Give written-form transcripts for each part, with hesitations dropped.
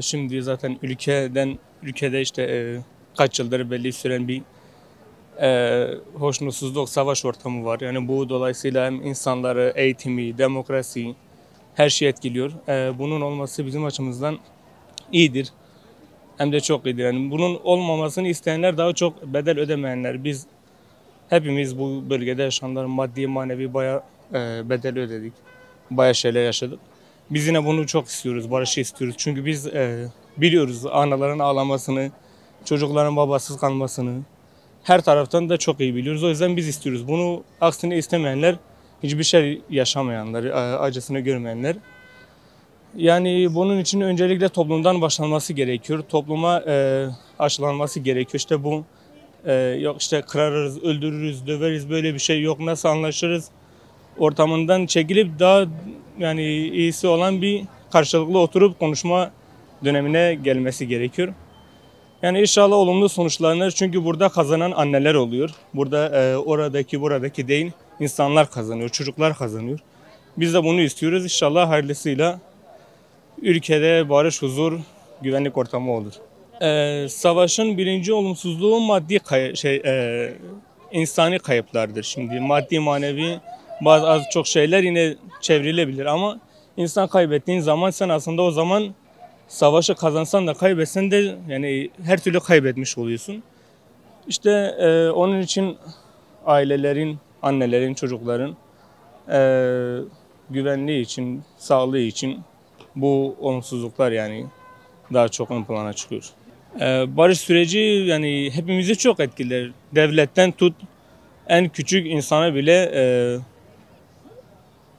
Şimdi zaten ülkede işte kaç yıldır belli süren bir hoşnutsuzluk, savaş ortamı var. Yani bu dolayısıyla hem insanları, eğitimi, demokrasi her şey etkiliyor. Bunun olması bizim açımızdan iyidir. Hem de çok iyidir. Yani bunun olmamasını isteyenler daha çok bedel ödemeyenler. Biz hepimiz bu bölgede yaşayanlar maddi manevi bayağı bedel ödedik. Bayağı şeyler yaşadık. Biz yine bunu çok istiyoruz, barışı istiyoruz. Çünkü biz biliyoruz anaların ağlamasını, çocukların babasız kalmasını her taraftan da çok iyi biliyoruz. O yüzden biz istiyoruz. Bunu aksine istemeyenler, hiçbir şey yaşamayanlar, acısını görmeyenler. Yani bunun için öncelikle toplumdan başlanması gerekiyor. Topluma aşılanması gerekiyor. İşte bu yok işte kırarız, öldürürüz, döveriz böyle bir şey yok. Nasıl anlaşırız? Ortamından çekilip daha yani iyisi olan bir karşılıklı oturup konuşma dönemine gelmesi gerekiyor. Yani inşallah olumlu sonuçlanır çünkü burada kazanan anneler oluyor. Burada buradaki değil insanlar kazanıyor, çocuklar kazanıyor. Biz de bunu istiyoruz. İnşallah hayırlısıyla ülkede barış, huzur, güvenlik ortamı olur. Savaşın birinci olumsuzluğu insani kayıplardır. Şimdi maddi manevi bazı az çok şeyler yine çevrilebilir ama insan kaybettiğin zaman sen aslında o zaman savaşı kazansan da kaybetsen de yani her türlü kaybetmiş oluyorsun. İşte onun için ailelerin, annelerin, çocukların e, güvenliği için, sağlığı için bu olumsuzluklar yani daha çok ön plana çıkıyor. Barış süreci yani hepimizi çok etkiler. Devletten tut en küçük insana bile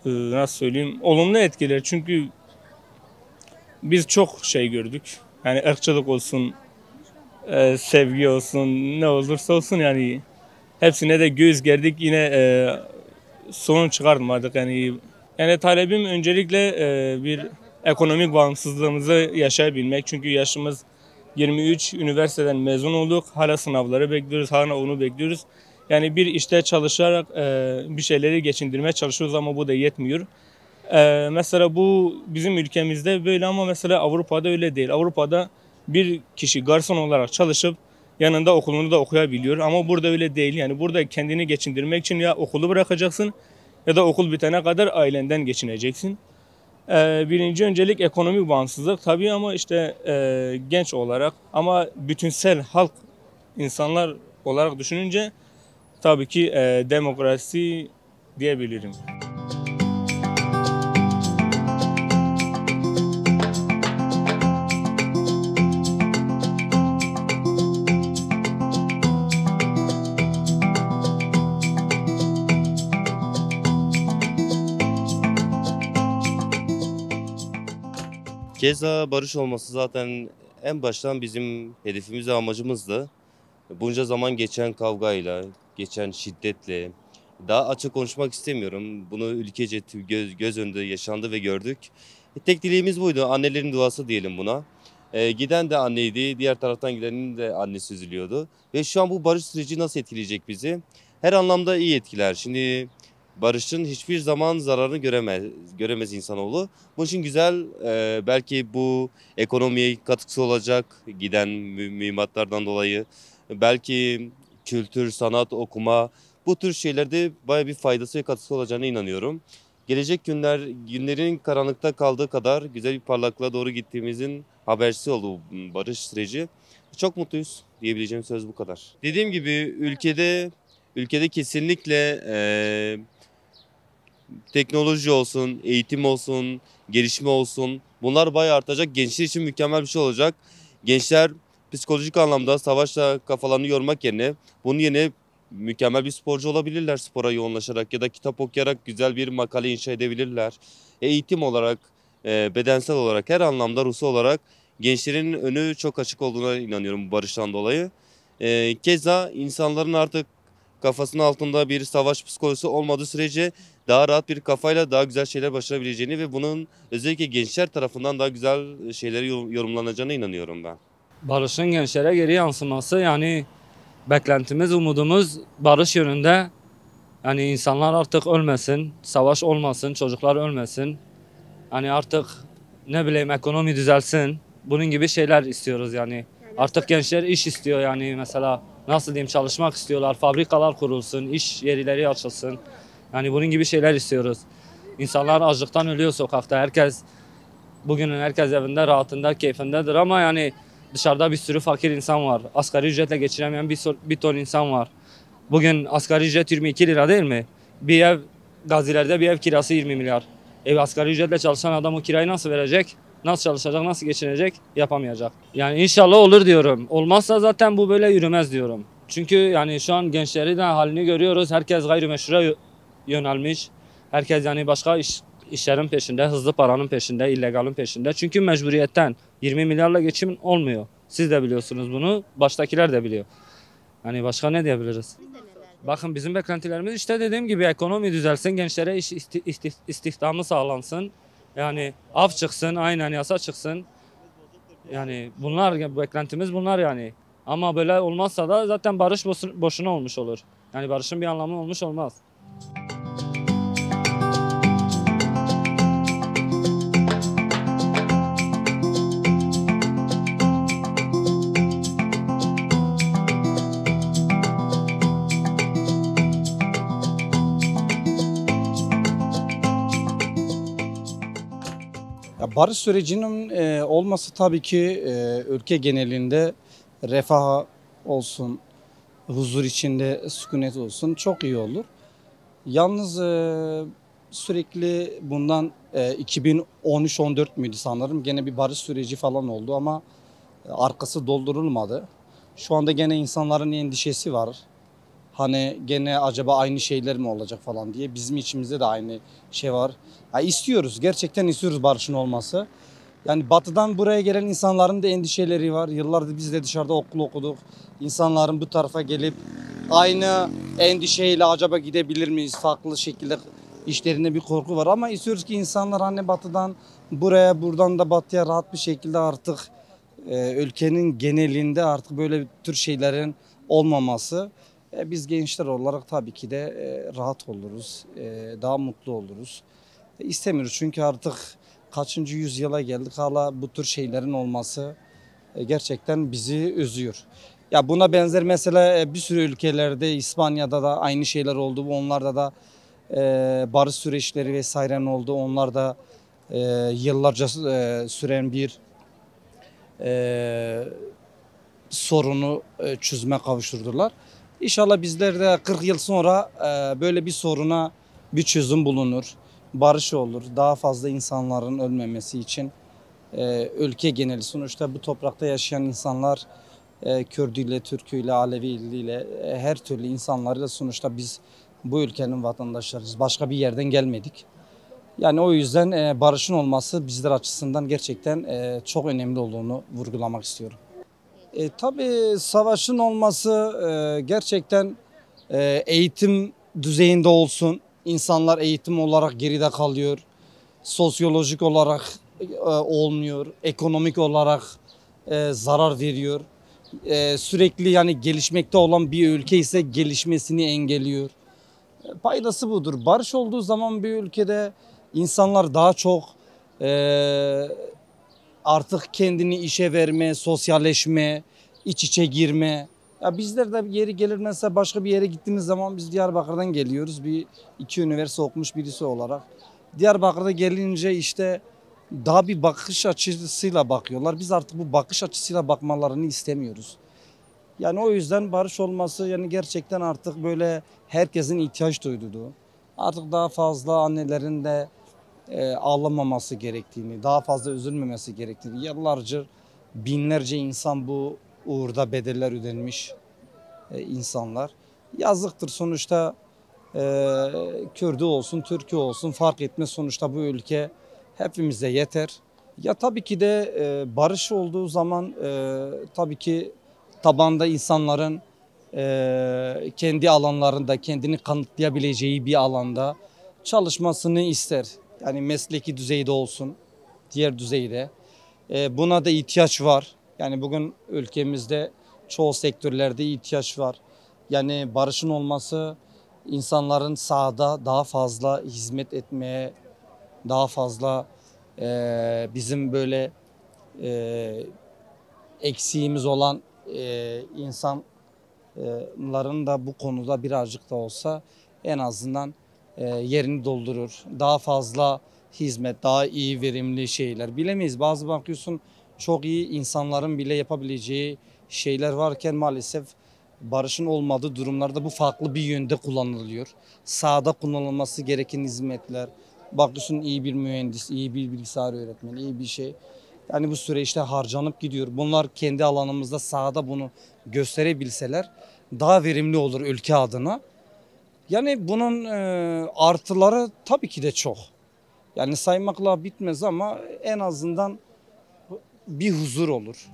nasıl söyleyeyim olumlu etkiler. Çünkü biz çok şey gördük. Yani ırkçılık olsun, sevgi olsun, ne olursa olsun yani hepsine de göz gerdik yine sorun çıkartmadık. Yani talebim öncelikle bir ekonomik bağımsızlığımızı yaşayabilmek. Çünkü yaşımız 23, üniversiteden mezun olduk. Hala sınavları bekliyoruz, hala onu bekliyoruz. Yani bir işte çalışarak bir şeyleri geçindirmeye çalışıyoruz ama bu da yetmiyor. Mesela bu bizim ülkemizde böyle ama mesela Avrupa'da öyle değil. Avrupa'da bir kişi garson olarak çalışıp yanında okulunu da okuyabiliyor ama burada öyle değil. Yani burada kendini geçindirmek için ya okulu bırakacaksın ya da okul bitene kadar ailenden geçineceksin. Birinci öncelik ekonomik bağımsızlık tabii ama işte genç olarak ama bütünsel halk insanlar olarak düşününce tabii ki demokrasi diyebilirim. Keza barış olması zaten en baştan bizim hedefimiz ve amacımızdı. Bunca zaman geçen kavgayla, geçen şiddetle, daha açık konuşmak istemiyorum. Bunu ülkece göz önünde yaşandı ve gördük. Tek dileğimiz buydu. Annelerin duası diyelim buna. Giden de anneydi, diğer taraftan gidenin de annesi üzülüyordu. Ve şu an bu barış süreci nasıl etkileyecek bizi? Her anlamda iyi etkiler. Şimdi barışın hiçbir zaman zararını göremez insanoğlu. Bunun için güzel, belki bu ekonomiye katkısı olacak giden mühimmatlardan dolayı. Belki kültür, sanat, okuma bu tür şeylerde baya bir faydası ve katkısı olacağına inanıyorum. Gelecek günlerin karanlıkta kaldığı kadar güzel bir parlaklığa doğru gittiğimizin habercisi oldu bu barış süreci. Çok mutluyuz diyebileceğim söz bu kadar. Dediğim gibi ülkede kesinlikle teknoloji olsun, eğitim olsun, gelişme olsun bunlar bayağı artacak. Gençler için mükemmel bir şey olacak. Gençler psikolojik anlamda savaşla kafalarını yormak yerine bunun yerine mükemmel bir sporcu olabilirler spora yoğunlaşarak ya da kitap okuyarak güzel bir makale inşa edebilirler. Eğitim olarak, bedensel olarak her anlamda ruhsal olarak gençlerin önü çok açık olduğuna inanıyorum bu barıştan dolayı. Keza insanların artık kafasının altında bir savaş psikolojisi olmadığı sürece daha rahat bir kafayla daha güzel şeyler başarabileceğini ve bunun özellikle gençler tarafından daha güzel şeyleri yorumlanacağına inanıyorum ben. Barışın gençlere geri yansıması yani beklentimiz, umudumuz barış yönünde. Yani insanlar artık ölmesin, savaş olmasın, çocuklar ölmesin. Yani artık ne bileyim ekonomi düzelsin. Bunun gibi şeyler istiyoruz yani. Artık gençler iş istiyor yani mesela nasıl diyeyim çalışmak istiyorlar. Fabrikalar kurulsun, iş yerleri açılsın. Yani bunun gibi şeyler istiyoruz. İnsanlar açlıktan ölüyor sokakta. Herkes evinde rahatında, keyfindedir ama yani dışarıda bir sürü fakir insan var. Asgari ücretle geçiremeyen bir ton insan var. Bugün asgari ücret 22 lira değil mi? Gazilerde bir ev kirası 20 milyar. Asgari ücretle çalışan adam o kirayı nasıl verecek? Nasıl çalışacak, nasıl geçinecek? Yapamayacak. Yani inşallah olur diyorum. Olmazsa zaten bu böyle yürümez diyorum. Çünkü yani şu an gençlerin de halini görüyoruz. Herkes gayrimeşrua yönelmiş. Herkes yani başka işlerin peşinde, hızlı paranın peşinde, illegalin peşinde. Çünkü mecburiyetten 20 milyarla geçim olmuyor. Siz de biliyorsunuz bunu, baştakiler de biliyor. Hani başka ne diyebiliriz? Bakın bizim beklentilerimiz işte dediğim gibi ekonomi düzelsin, gençlere istihdamı sağlansın. Yani af çıksın, aynen yasa çıksın. Yani bunlar beklentimiz bunlar yani. Ama böyle olmazsa da zaten barış boşuna olmuş olur. Yani barışın bir anlamı olmuş olmaz. Ya barış sürecinin olması tabii ki ülke genelinde refah olsun, huzur içinde sükunet olsun çok iyi olur. Yalnız sürekli bundan 2013-14 müydü sanırım gene bir barış süreci falan oldu ama arkası doldurulmadı. Şu anda gene insanların endişesi var. Hani gene acaba aynı şeyler mi olacak falan diye. Bizim içimizde de aynı şey var. Ya istiyoruz, gerçekten istiyoruz barışın olması. Yani batıdan buraya gelen insanların da endişeleri var. Yıllardır biz de dışarıda okul okuduk. İnsanların bu tarafa gelip aynı endişeyle acaba gidebilir miyiz? Farklı şekilde işlerinde bir korku var. Ama istiyoruz ki insanlar hani batıdan buraya, buradan da batıya rahat bir şekilde artık ülkenin genelinde artık böyle tür şeylerin olmaması. Biz gençler olarak tabii ki de rahat oluruz, daha mutlu oluruz. İstemiyoruz çünkü artık kaçıncı yüzyıla geldik hala bu tür şeylerin olması gerçekten bizi üzüyor. Ya buna benzer mesela bir sürü ülkelerde İspanya'da da aynı şeyler oldu. Onlarda da barış süreçleri vesaire oldu. Onlar da yıllarca süren bir sorunu çözüme kavuşturdular. İnşallah bizler de 40 yıl sonra böyle bir soruna bir çözüm bulunur. Barış olur. Daha fazla insanların ölmemesi için ülke geneli sonuçta bu toprakta yaşayan insanlar Kürdüyle, Türküyle, Aleviyle her türlü insanlarla sonuçta biz bu ülkenin vatandaşlarıyız. Başka bir yerden gelmedik. Yani o yüzden barışın olması bizler açısından gerçekten çok önemli olduğunu vurgulamak istiyorum. Tabii savaşın olması gerçekten eğitim düzeyinde olsun. İnsanlar eğitim olarak geride kalıyor. Sosyolojik olarak olmuyor. Ekonomik olarak zarar veriyor. Sürekli yani gelişmekte olan bir ülke ise gelişmesini engelliyor. Paydası budur. Barış olduğu zaman bir ülkede insanlar daha çok artık kendini işe verme, sosyalleşme, iç içe girme. Ya bizler de yeri gelir mesela başka bir yere gittiğimiz zaman biz Diyarbakır'dan geliyoruz. İki üniversite okumuş birisi olarak. Diyarbakır'da gelince işte daha bir bakış açısıyla bakıyorlar. Biz artık bu bakış açısıyla bakmalarını istemiyoruz. Yani o yüzden barış olması yani gerçekten artık böyle herkesin ihtiyaç duyduğu. Artık daha fazla annelerin de ağlamaması gerektiğini, daha fazla üzülmemesi gerektiğini, yıllarca binlerce insan bu uğurda bedeller ödenmiş insanlar. Yazıktır sonuçta Kürdü olsun, Türk'ü olsun fark etmez sonuçta bu ülke hepimize yeter. Ya tabii ki de barış olduğu zaman tabii ki tabanda insanların kendi alanlarında kendini kanıtlayabileceği bir alanda çalışmasını ister. Yani mesleki düzeyde olsun, diğer düzeyde. Buna da ihtiyaç var. Yani bugün ülkemizde çoğu sektörlerde ihtiyaç var. Yani barışın olması insanların sahada daha fazla hizmet etmeye, daha fazla bizim böyle eksiğimiz olan insanların da bu konuda birazcık da olsa en azından yerini doldurur. Daha fazla hizmet, daha iyi verimli şeyler. Bilemeyiz. Bazı bakıyorsun çok iyi insanların bile yapabileceği şeyler varken maalesef barışın olmadığı durumlarda bu farklı bir yönde kullanılıyor. Sahada kullanılması gereken hizmetler. Bakıyorsun iyi bir mühendis, iyi bir bilgisayar öğretmeni, iyi bir şey. Yani bu süreçte harcanıp gidiyor. Bunlar kendi alanımızda sahada bunu gösterebilseler daha verimli olur ülke adına. Yani bunun artıları tabii ki de çok. Yani saymakla bitmez ama en azından bir huzur olur.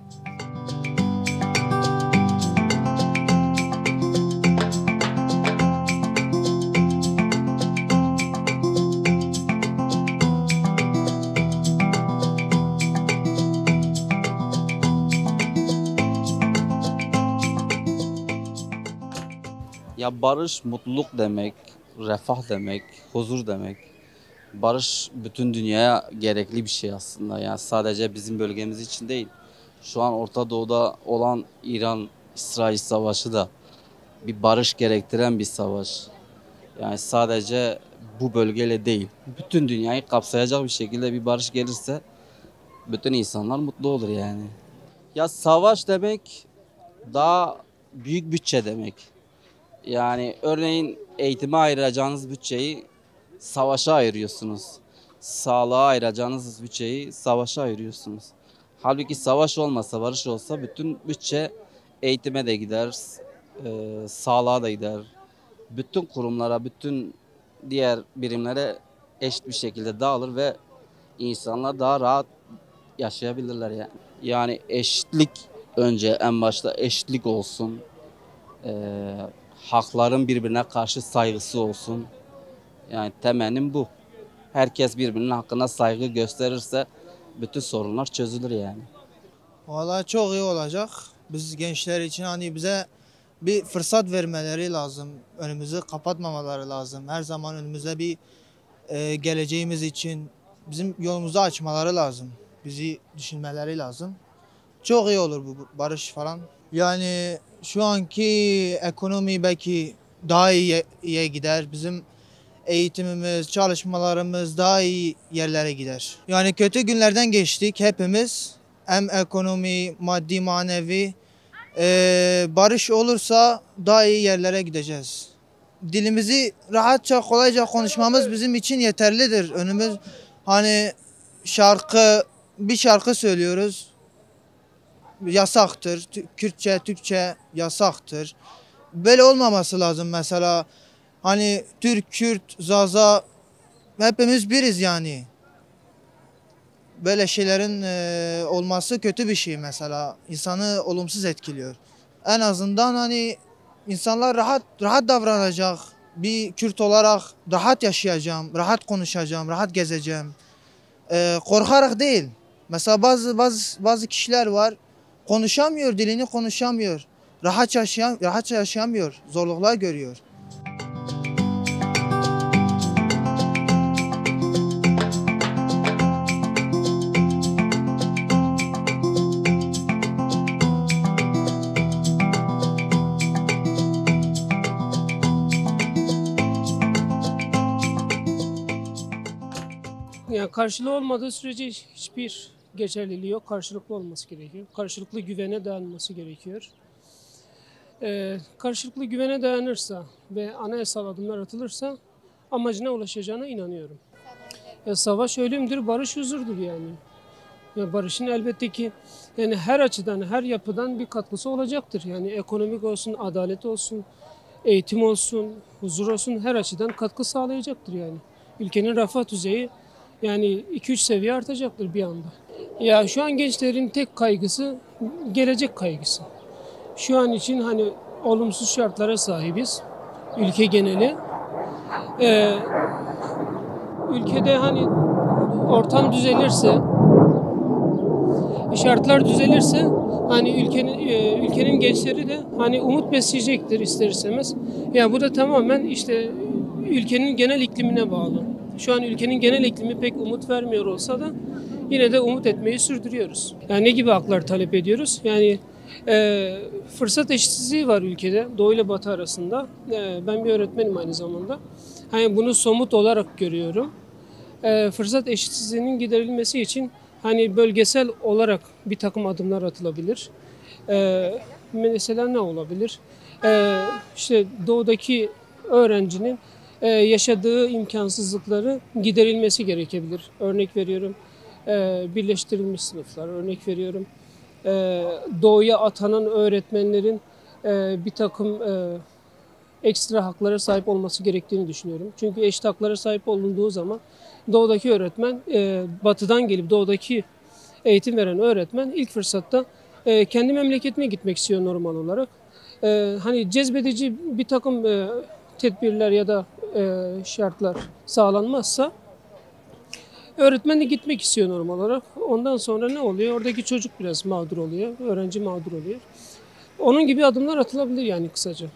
Ya barış mutluluk demek, refah demek, huzur demek. Barış bütün dünyaya gerekli bir şey aslında. Yani sadece bizim bölgemiz için değil. Şu an Orta Doğu'da olan İran-İsrail savaşı da bir barış gerektiren bir savaş. Yani sadece bu bölgeyle değil, bütün dünyayı kapsayacak bir şekilde bir barış gelirse bütün insanlar mutlu olur yani. Ya savaş demek daha büyük bütçe demek. Yani örneğin eğitime ayıracağınız bütçeyi savaşa ayırıyorsunuz. Sağlığa ayıracağınız bütçeyi savaşa ayırıyorsunuz. Halbuki savaş olmasa, barış olsa bütün bütçe eğitime de gider, sağlığa da gider. Bütün kurumlara, bütün diğer birimlere eşit bir şekilde dağılır ve insanlar daha rahat yaşayabilirler yani. Yani eşitlik önce en başta eşitlik olsun. Hakların birbirine karşı saygısı olsun. Yani temennim bu. Herkes birbirinin hakkına saygı gösterirse bütün sorunlar çözülür yani. Vallahi çok iyi olacak. Biz gençler için hani bize bir fırsat vermeleri lazım. Önümüzü kapatmamaları lazım. Her zaman önümüze bir geleceğimiz için bizim yolumuzu açmaları lazım. Bizi düşünmeleri lazım. Çok iyi olur bu barış falan. Yani şu anki ekonomi belki daha iyiye gider. Bizim eğitimimiz, çalışmalarımız daha iyi yerlere gider. Yani kötü günlerden geçtik hepimiz. Hem ekonomi, maddi, manevi. Barış olursa daha iyi yerlere gideceğiz. Dilimizi rahatça, kolayca konuşmamız bizim için yeterlidir. Önümüz hani bir şarkı söylüyoruz. Yasaktır. Kürtçe, Türkçe yasaktır. Böyle olmaması lazım mesela. Hani Türk, Kürt, Zaza hepimiz biriz yani. Böyle şeylerin olması kötü bir şey mesela. İnsanı olumsuz etkiliyor. En azından hani insanlar rahat davranacak. Bir Kürt olarak rahat yaşayacağım, rahat konuşacağım, rahat gezeceğim. Korkarak değil. Mesela bazı kişiler var. Konuşamıyor, dilini konuşamıyor. Rahatça yaşayamıyor, zorluklar görüyor. Yani karşılığı olmadığı sürece hiçbir geçerliliği yok. Karşılıklı olması gerekiyor. Karşılıklı güvene dayanması gerekiyor. Karşılıklı güvene dayanırsa ve anayasal adımlar atılırsa amacına ulaşacağına inanıyorum. Savaş ölümdür, barış huzurdur yani. Barışın elbette ki yani her açıdan, her yapıdan bir katkısı olacaktır. Yani ekonomik olsun, adalet olsun, eğitim olsun, huzur olsun her açıdan katkı sağlayacaktır yani. Ülkenin refah düzeyi yani 2-3 seviye artacaktır bir anda. Ya şu an gençlerin tek kaygısı gelecek kaygısı. Şu an için hani olumsuz şartlara sahibiz. Ülke geneli. Ülkede hani ortam düzelirse, şartlar düzelirse hani ülkenin gençleri de hani umut besleyecektir ister istemez. Ya bu da tamamen işte ülkenin genel iklimine bağlı. Şu an ülkenin genel iklimi pek umut vermiyor olsa da yine de umut etmeyi sürdürüyoruz. Yani ne gibi haklar talep ediyoruz? Yani fırsat eşitsizliği var ülkede, Doğu ile Batı arasında. Ben bir öğretmenim aynı zamanda. Hani bunu somut olarak görüyorum. Fırsat eşitsizliğinin giderilmesi için hani bölgesel olarak bir takım adımlar atılabilir. Mesela ne olabilir? İşte doğudaki öğrencinin yaşadığı imkansızlıkları giderilmesi gerekebilir. Örnek veriyorum, birleştirilmiş sınıflar, örnek veriyorum. Doğuya atanan öğretmenlerin bir takım ekstra haklara sahip olması gerektiğini düşünüyorum. Çünkü eşit haklara sahip olunduğu zaman doğudaki öğretmen, batıdan gelip doğudaki eğitim veren öğretmen ilk fırsatta kendi memleketine gitmek istiyor normal olarak. Hani cezbedici bir takım tedbirler ya da şartlar sağlanmazsa öğretmen de gitmek istiyor normal olarak. Ondan sonra ne oluyor? Oradaki çocuk biraz mağdur oluyor, öğrenci mağdur oluyor. Onun gibi adımlar atılabilir yani kısaca.